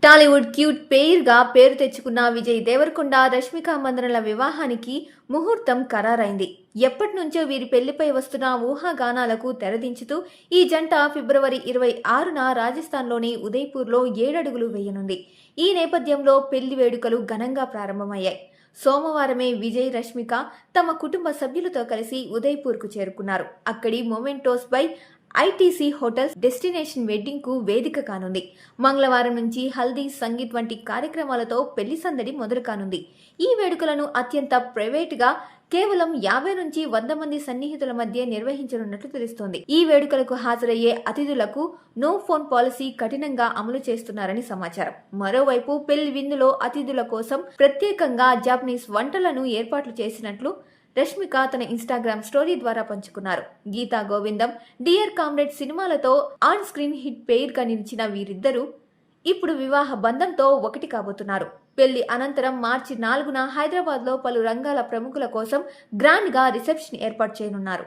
Tollywood cute pair గా పేరు తెచ్చుకున్న విజయ్ దేవరకొండ రష్మిక మందనల వివాహానికి ముహూర్తం ఖరారైంది. ఎప్పటి నుంచో వీరి పెళ్లిపై వస్తున్న ఊహాగానాలకు తెరదించుతూ ఈ జంట ఫిబ్రవరి 26న రాజస్థాన్లోని ఉదయ్పూర్లో 7 అడుగులు వేయనుంది. ఈ నేపథ్యంలో పెళ్లి వేడుకలు ఘనంగా ప్రారంభమయ్యాయి. సోమవారమే విజయ్, రష్మిక తమ కుటుంబ సభ్యులతో కలిసి ఉదయ్పూర్కు చేరుకున్నారు. అక్కడి mementos by ITC hotels destination wedding కు వేదిక కానుంది. మంగళవారం నుంచి హల్దీ, సంగీత్ వంటి కార్యక్రమాలతో పెళ్లి సందడి మొదలు కానుంది. ఈ వేడుకలను అత్యంత ప్రైవేట్ గా కేవలం 50 నుంచి 100 మంది సన్నిహితుల మధ్య నిర్వహించనున్నట్లు తెలుస్తోంది. ఈ వేడుకలకు హాజరయ్యే అతిథులకు నో ఫోన్ పాలసీ కఠినంగా అమలు చేస్తున్నారని సమాచారం. మరోవైపు పెళ్లి విందులో అతిథుల కోసం ప్రత్యేకంగా జాపనీస్ వంటలను ఏర్పాట్లు చేసినట్లు రష్మిక తన ఇన్స్టాగ్రామ్ స్టోరీ ద్వారా పంచుకున్నారు. గీతా గోవిందం, డియర్ కామ్రేడ్ సినిమాలతో ఆన్ స్క్రీన్ హిట్ పెయిర్ గా నిలిచిన వీరిద్దరూ ఇప్పుడు వివాహ బంధంతో ఒకటి కాబోతున్నారు. పెళ్లి అనంతరం మార్చి 4న హైదరాబాద్ లో పలు రంగాల ప్రముఖుల కోసం గ్రాండ్ గా రిసెప్షన్ ఏర్పాటు చేయనున్నారు.